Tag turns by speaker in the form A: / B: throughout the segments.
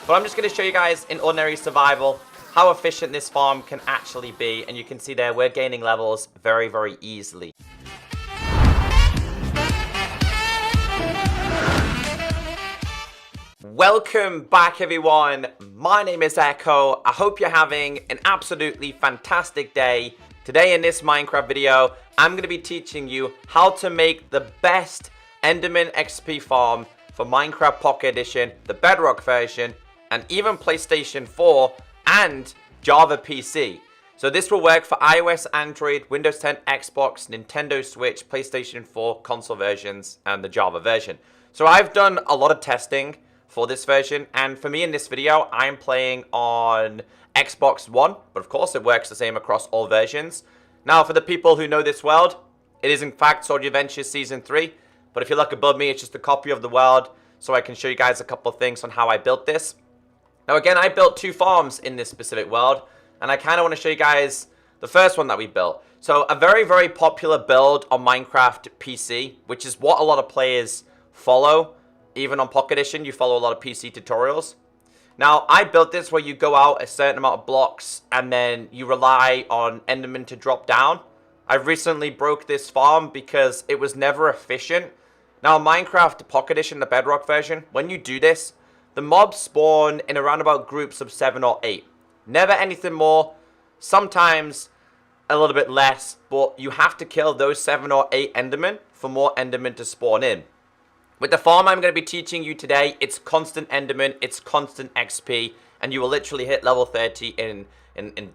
A: But I'm just going to show you guys in ordinary survival how efficient this farm can actually be. And you can see there, we're gaining levels very, very easily. Welcome back, everyone. My name is Echo. I hope you're having an absolutely fantastic day. Today in this Minecraft video, I'm going to be teaching you how to make the best Enderman XP farm for Minecraft Pocket Edition, the Bedrock version, and even PlayStation 4 and Java PC. So this will work for iOS, Android, Windows 10, Xbox, Nintendo Switch, PlayStation 4 console versions, and the Java version. So I've done a lot of testing for this version, and for me in this video, I'm playing on Xbox One, but of course it works the same across all versions. Now, for the people who know this world, it is in fact Soldier Adventures Season 3, but if you look above me, it's just a copy of the world, so I can show you guys a couple of things on how I built this. Now again, I built two farms in this specific world, and I kind of want to show you guys the first one that we built. So a very, very popular build on Minecraft PC, which is what a lot of players follow. Even on Pocket Edition, you follow a lot of PC tutorials. Now, I built this where you go out a certain amount of blocks and then you rely on Enderman to drop down. I recently broke this farm because it was never efficient. Now, Minecraft Pocket Edition, the Bedrock version, when you do this, the mobs spawn in around about groups of 7 or 8. Never anything more, sometimes a little bit less, but you have to kill those 7 or 8 Endermen for more Endermen to spawn in. With the farm I'm going to be teaching you today, it's constant Enderman, it's constant XP, and you will literally hit level 30 in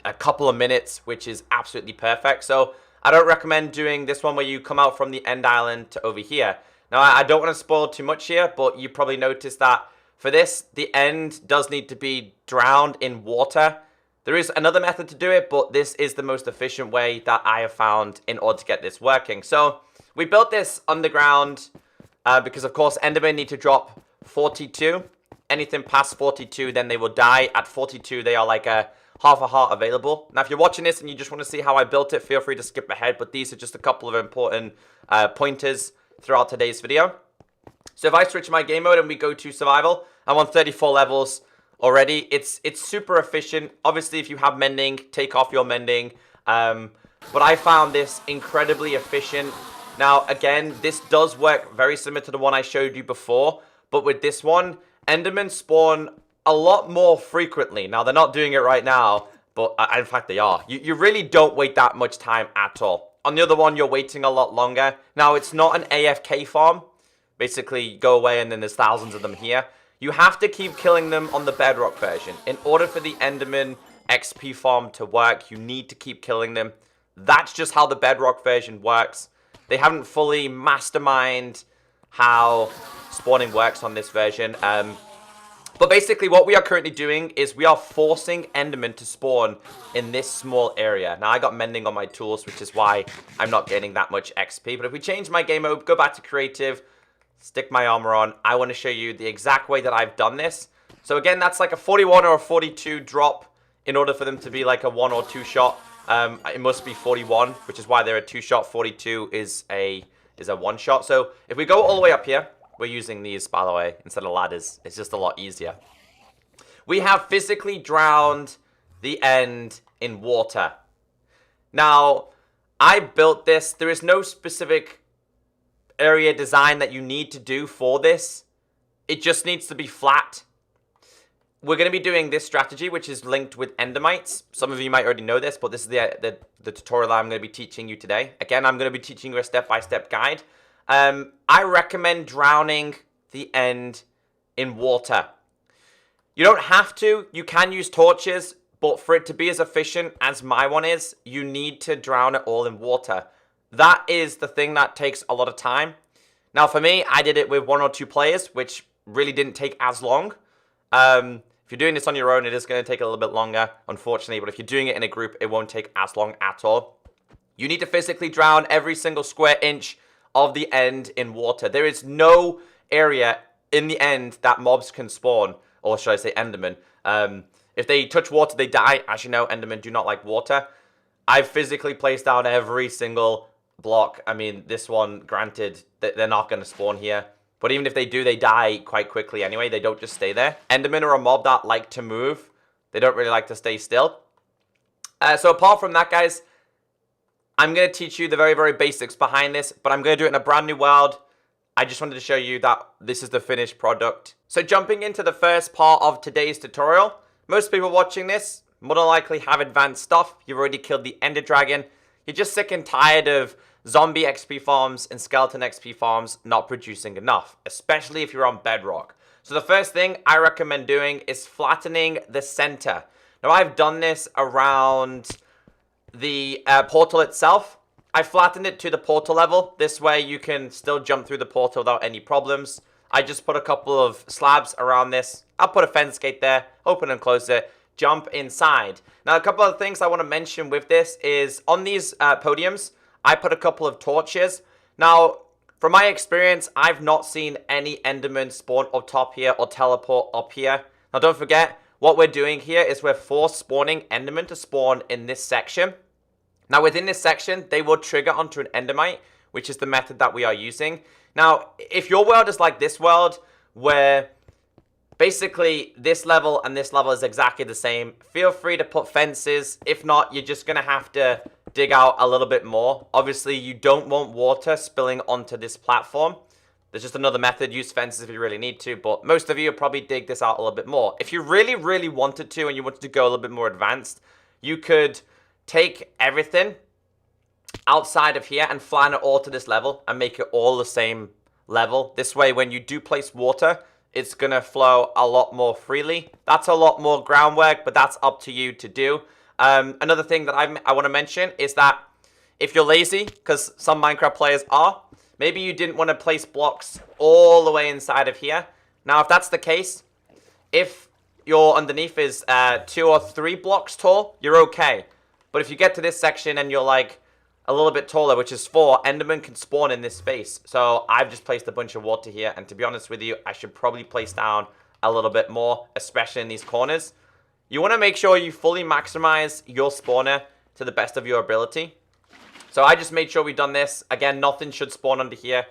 A: a couple of minutes, which is absolutely perfect. So I don't recommend doing this one where you come out from the end island to over here. Now, I don't want to spoil too much here, but you probably noticed that for this, the end does need to be drowned in water. There is another method to do it, but this is the most efficient way that I have found in order to get this working. So we built this underground because, of course, Endermen need to drop 42. Anything past 42, then they will die. At 42, they are like a half a heart available. Now, if you're watching this and you just want to see how I built it, feel free to skip ahead. But these are just a couple of important pointers throughout today's video. So if I switch my game mode and we go to survival, I'm on 34 levels already. It's super efficient. Obviously, if you have mending, take off your mending. But I found this incredibly efficient. Now, again, this does work very similar to the one I showed you before, but with this one, Endermen spawn a lot more frequently. Now, they're not doing it right now, but in fact, they are. You really don't wait that much time at all. On the other one, you're waiting a lot longer. Now, it's not an AFK farm. Basically, you go away and then there's thousands of them here. You have to keep killing them on the Bedrock version. In order for the Enderman XP farm to work, you need to keep killing them. That's just how the Bedrock version works. They haven't fully masterminded how spawning works on this version. But basically what we are currently doing is we are forcing Endermen to spawn in this small area. Now I got mending on my tools, which is why I'm not getting that much XP. But if we change my game mode, go back to creative, stick my armor on, I want to show you the exact way that I've done this. So again, that's like a 41 or a 42 drop in order for them to be like a 1 or 2 shot. It must be 41, which is why they're a 2-shot. 42 is a 1-shot. So if we go all the way up here, we're using these, by the way, instead of ladders. It's just a lot easier. We have physically drowned the end in water. Now, I built this. There is no specific area design that you need to do for this. It just needs to be flat. We're going to be doing this strategy, which is linked with endermites. Some of you might already know this, but this is the tutorial I'm going to be teaching you today. Again, I'm going to be teaching you a step-by-step guide. I recommend drowning the end in water. You don't have to. You can use torches, but for it to be as efficient as my one is, you need to drown it all in water. That is the thing that takes a lot of time. Now, for me, I did it with 1 or 2 players, which really didn't take as long. If you're doing this on your own, it is going to take a little bit longer, unfortunately. But if you're doing it in a group, it won't take as long at all. You need to physically drown every single square inch of the end in water. There is no area in the end that mobs can spawn, or should I say Endermen. If they touch water, they die. As you know, Endermen do not like water. I've physically placed down every single block. I mean, this one, granted, they're not going to spawn here. But even if they do, they die quite quickly anyway. They don't just stay there. Endermen are a mob that like to move. They don't really like to stay still. So apart from that, guys, I'm going to teach you the very, very basics behind this. But I'm going to do it in a brand new world. I just wanted to show you that this is the finished product. So jumping into the first part of today's tutorial. Most people watching this more than likely have advanced stuff. You've already killed the Ender Dragon. You're just sick and tired of zombie XP farms and skeleton XP farms not producing enough, especially if you're on bedrock. So the first thing I recommend doing is flattening the center. Now I've done this around the portal itself. I flattened it to the portal level. This way you can still jump through the portal without any problems. I just put a couple of slabs around this. I'll put a fence gate there, open and close it, jump inside. Now a couple of things I want to mention with this is on these podiums, I put a couple of torches. Now, from my experience, I've not seen any Endermen spawn up top here or teleport up here. Now, don't forget, what we're doing here is we're force spawning Endermen to spawn in this section. Now, within this section, they will trigger onto an Endermite, which is the method that we are using. Now, if your world is like this world, where basically this level and this level is exactly the same, feel free to put fences. If not, you're just going to have to dig out a little bit more. Obviously, you don't want water spilling onto this platform. There's just another method. Use fences if you really need to, but most of you will probably dig this out a little bit more. If you really, really wanted to and you wanted to go a little bit more advanced, you could take everything outside of here and flatten it all to this level and make it all the same level. This way, when you do place water, it's going to flow a lot more freely. That's a lot more groundwork, but that's up to you to do. Another thing that I want to mention is that if you're lazy, because some Minecraft players are, maybe you didn't want to place blocks all the way inside of here. Now, if that's the case, if your underneath is 2 or 3 blocks tall, you're okay. But if you get to this section and you're like a little bit taller, which is 4, Enderman can spawn in this space. So I've just placed a bunch of water here. And to be honest with you, I should probably place down a little bit more, especially in these corners. You want to make sure you fully maximize your spawner to the best of your ability. So I just made sure we've done this. Again, nothing should spawn under here.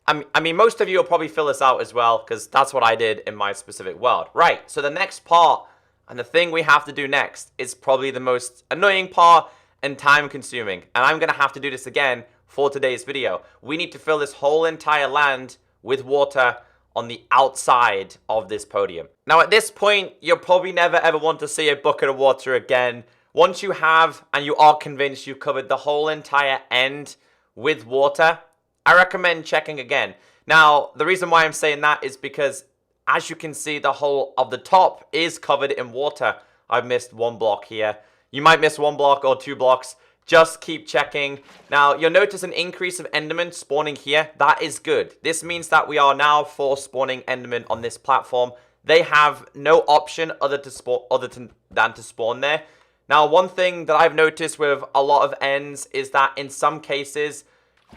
A: I mean, most of you will probably fill this out as well, because that's what I did in my specific world. Right, so the next part, and the thing we have to do next, is probably the most annoying part and time consuming. And I'm going to have to do this again for today's video. We need to fill this whole entire land with water on the outside of this podium. Now at this point, you'll probably never ever want to see a bucket of water again. Once you have and you are convinced you've covered the whole entire end with water, I recommend checking again. Now, the reason why I'm saying that is because as you can see, the whole of the top is covered in water. I've missed 1 block here. You might miss 1 block or 2 blocks. Just keep checking. Now, you'll notice an increase of Endermen spawning here. That is good. This means that we are now force spawning Endermen on this platform. They have no option other than to spawn there. Now, one thing that I've noticed with a lot of ends is that in some cases,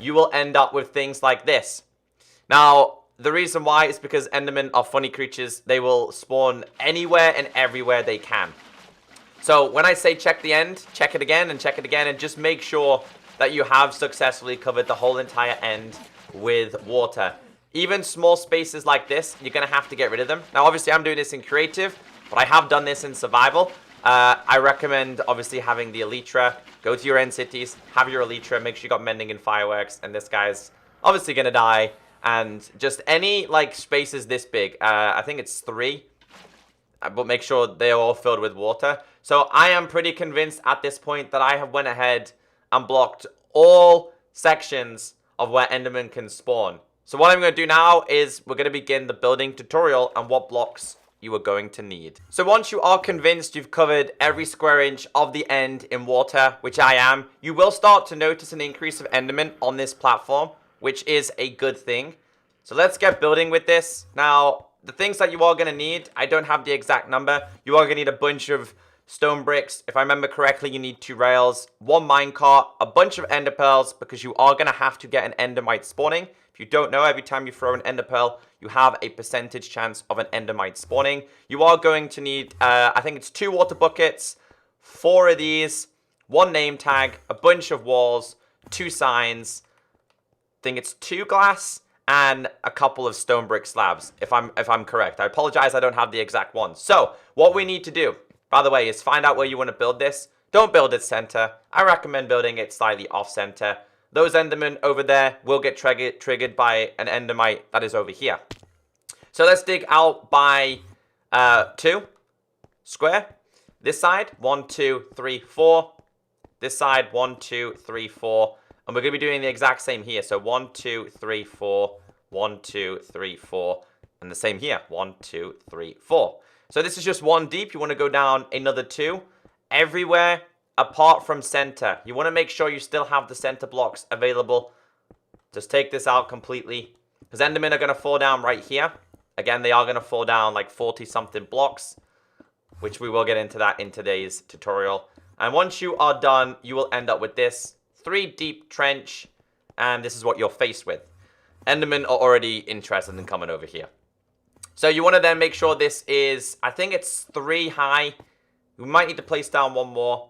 A: you will end up with things like this. Now, the reason why is because Endermen are funny creatures. They will spawn anywhere and everywhere they can. So when I say check the end, check it again and check it again, and just make sure that you have successfully covered the whole entire end with water. Even small spaces like this, you're going to have to get rid of them. Now, obviously, I'm doing this in creative, but I have done this in survival. I recommend, obviously, having the Elytra. Go to your end cities, have your Elytra, make sure you got mending and fireworks, and this guy's obviously going to die. And just any, like, spaces this big, I think it's 3, but make sure they're all filled with water. So I am pretty convinced at this point that I have went ahead and blocked all sections of where Enderman can spawn. So what I'm going to do now is we're going to begin the building tutorial and what blocks you are going to need. So once you are convinced you've covered every square inch of the end in water, which I am, you will start to notice an increase of Enderman on this platform, which is a good thing. So let's get building with this. Now, the things that you are going to need, I don't have the exact number. You are going to need a bunch of stone bricks. If I remember correctly, you need 2 rails, 1 minecart, a bunch of ender pearls, because you are going to have to get an endermite spawning. If you don't know, every time you throw an ender pearl, you have a percentage chance of an endermite spawning. You are going to need, I think it's 2 water buckets, 4 of these, 1 name tag, a bunch of walls, 2 signs, I think it's 2 glass, and a couple of stone brick slabs, if I'm correct. I apologize, I don't have the exact ones. So what we need to do, by the way, is find out where you want to build this. Don't build it center. I recommend building it slightly off center. Those endermen over there will get triggered by an endermite that is over here. So let's dig out by 2 square. This side, 1, 2, 3, 4. This side, 1, 2, 3, 4. And we're going to be doing the exact same here. So 1, 2, 3, 4. 1, 2, 3, 4. And the same here. 1, 2, 3, 4. So this is just 1 deep. You want to go down another 2. Everywhere apart from center. You want to make sure you still have the center blocks available. Just take this out completely. Because endermen are going to fall down right here. Again, they are going to fall down like 40-something blocks, which we will get into that in today's tutorial. And once you are done, you will end up with this 3 deep trench, and this is what you're faced with. Endermen are already interested in coming over here. So you want to then make sure this is, I think it's 3 high. We might need to place down 1 more.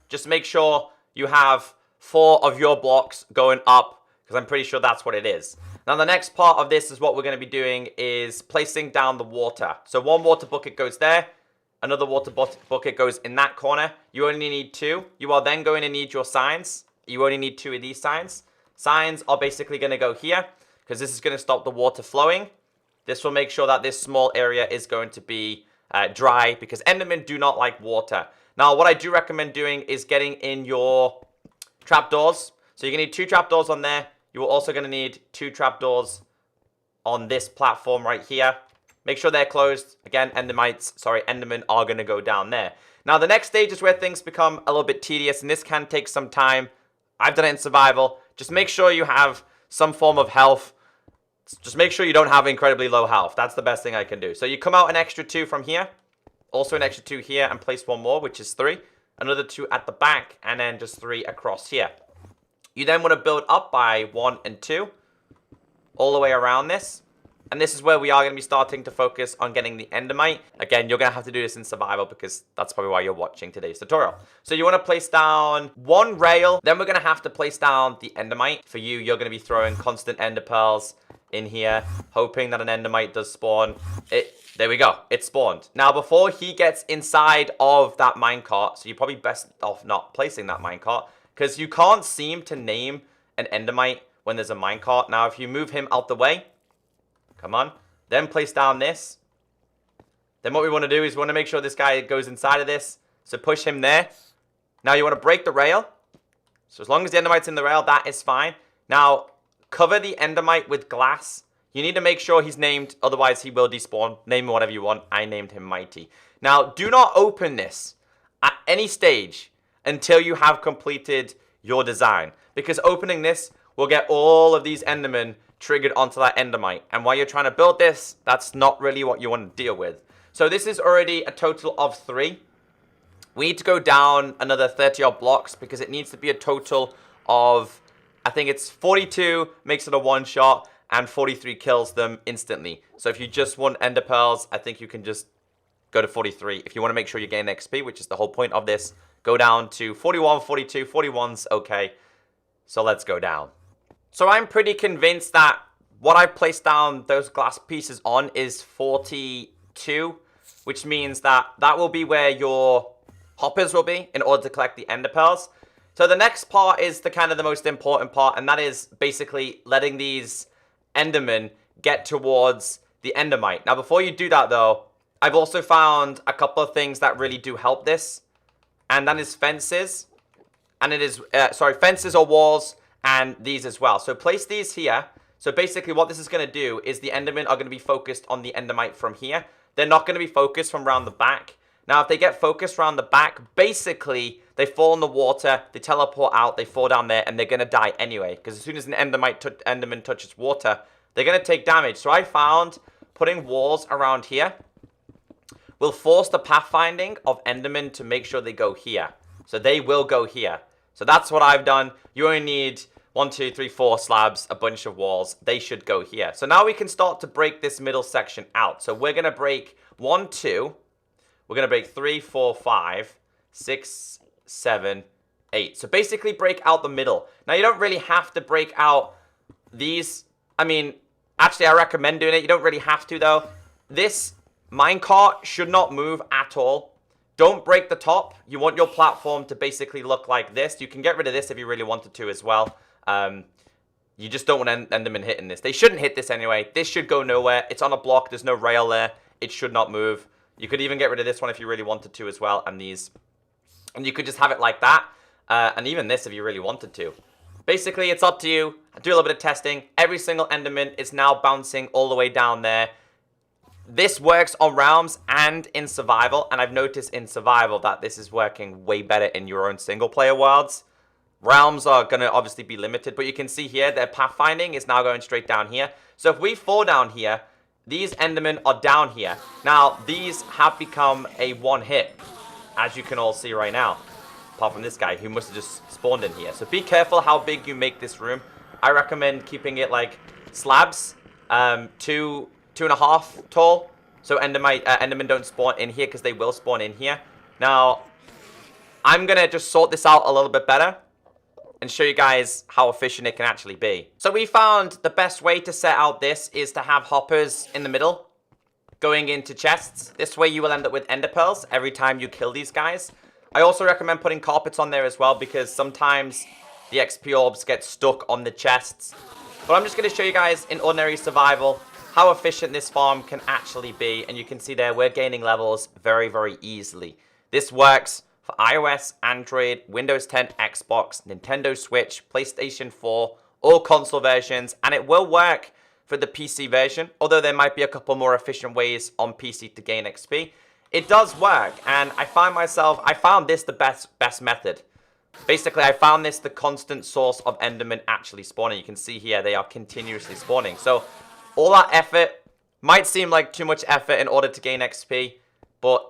A: Just make sure you have 4 of your blocks going up, because I'm pretty sure that's what it is. Now the next part of this is what we're going to be doing is placing down the water. So 1 water bucket goes there. Another water bucket goes in that corner. You only need 2. You are then going to need your signs. You only need 2 of these signs. Signs are basically going to go here, because this is going to stop the water flowing. This will make sure that this small area is going to be dry, because endermen do not like water. Now what I do recommend doing is getting in your trapdoors. So you're going to need 2 trapdoors on there. You are also going to need 2 trapdoors on this platform right here. Make sure they're closed. Again, endermen are going to go down there. Now, the next stage is where things become a little bit tedious, and this can take some time. I've done it in survival. Just make sure you have some form of health. Just make sure you don't have incredibly low health. That's the best thing I can do. So you come out an extra 2 from here. Also an extra 2 here, and place 1 more, which is 3. Another 2 at the back, and then just 3 across here. You then want to build up by 1 and 2 all the way around this. And this is where we are going to be starting to focus on getting the endermite. Again, you're going to have to do this in survival, because that's probably why you're watching today's tutorial. So you want to place down 1 rail. Then we're going to have to place down the endermite. For you, you're going to be throwing constant ender pearls in here, hoping that an endermite does spawn. There we go. It spawned. Now, before he gets inside of that minecart, so you're probably best off not placing that minecart, because you can't seem to name an endermite when there's a minecart. Now, if you move him out the way, come on, then place down this. Then what we want to do is we want to make sure this guy goes inside of this. So push him there. Now you want to break the rail. So as long as the endermite's in the rail, that is fine. Now, cover the endermite with glass. You need to make sure he's named, otherwise he will despawn. Name him whatever you want. I named him Mighty. Now, do not open this at any stage until you have completed your design, because opening this will get all of these endermen triggered onto that endermite. And while you're trying to build this, that's not really what you want to deal with. So this is already a total of 3. We need to go down another 30 odd blocks, because it needs to be a total of, I think it's 42 makes it a 1-shot, and 43 kills them instantly. So if you just want ender pearls, I think you can just go to 43. If you want to make sure you're getting XP, which is the whole point of this, go down to 41, 42, 41's okay. So let's go down. So I'm pretty convinced that what I placed down those glass pieces on is 42, which means that that will be where your hoppers will be in order to collect the ender pearls. So the next part is the kind of the most important part, and that is basically letting these endermen get towards the endermite. Now, before you do that, though, I've also found a couple of things that really do help this, and that is fences, and it is, fences or walls, and these as well. So place these here. So basically what this is going to do is the endermen are going to be focused on the endermite from here. They're not going to be focused from around the back. Now, if they get focused around the back, basically they fall in the water, they teleport out, they fall down there, and they're going to die anyway. Because as soon as an enderman touches water, they're going to take damage. So I found putting walls around here will force the pathfinding of endermen to make sure they go here. So they will go here. So that's what I've done. You only need 1, 2, 3, 4 slabs, a bunch of walls. They should go here. So now we can start to break this middle section out. So we're going to break 1, 2. We're going to break 3, 4, 5, 6, 7, 8. So basically break out the middle. Now you don't really have to break out these. I mean, Actually, I recommend doing it. You don't really have to, though. This minecart should not move at all. Don't break the top. You want your platform to basically look like this. You can get rid of this if you really wanted to as well. You just don't want Enderman hitting this. They shouldn't hit this anyway. This should go nowhere. It's on a block. There's no rail there. It should not move. You could even get rid of this one if you really wanted to as well. And these. And you could just have it like that. And even this if you really wanted to. Basically, it's up to you. Do a little bit of testing. Every single Enderman is now bouncing all the way down there. This works on realms and in survival. And I've noticed in survival that this is working way better in your own single player worlds. Realms are going to obviously be limited, but you can see here their pathfinding is now going straight down here. So if we fall down here, these Endermen are down here. Now, these have become a one-hit, as you can all see right now. Apart from this guy, who must have just spawned in here. So be careful how big you make this room. I recommend keeping it like slabs, 2.5 tall. So Endermen don't spawn in here because they will spawn in here. Now, I'm going to just sort this out a little bit better and show you guys how efficient it can actually be. So we found the best way to set out this is to have hoppers in the middle going into chests. This way you will end up with ender pearls every time you kill these guys. I also recommend putting carpets on there as well because sometimes the XP orbs get stuck on the chests. But I'm just going to show you guys in ordinary survival how efficient this farm can actually be. And you can see there we're gaining levels very, very easily. This works for iOS, Android, Windows 10, Xbox, Nintendo Switch, PlayStation 4, all console versions, and it will work for the PC version, although there might be a couple more efficient ways on PC to gain XP. It does work, and I found this the best method. Basically, I found this the constant source of Enderman actually spawning. You can see here, they are continuously spawning. So, all that effort might seem like too much effort in order to gain XP, but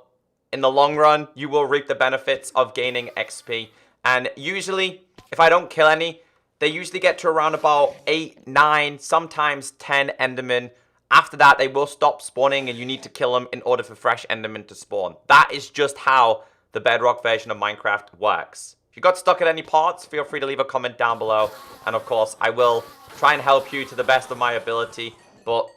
A: in the long run, you will reap the benefits of gaining XP. And usually, if I don't kill any, they usually get to around about 8, 9, sometimes 10 Endermen. After that, they will stop spawning and you need to kill them in order for fresh Endermen to spawn. That is just how the Bedrock version of Minecraft works. If you got stuck at any parts, feel free to leave a comment down below. And of course, I will try and help you to the best of my ability. But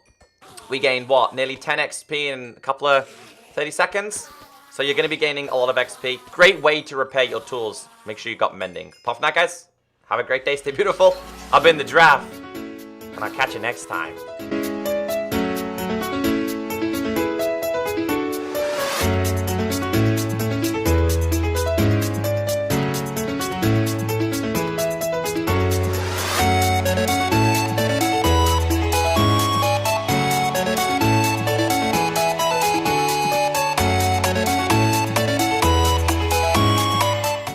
A: we gained, what, nearly 10 XP in a couple of 30 seconds? So you're going to be gaining a lot of XP. Great way to repair your tools. Make sure you got mending. Apart from that, guys, have a great day. Stay beautiful. I've been the Giraffe, and I'll catch you next time.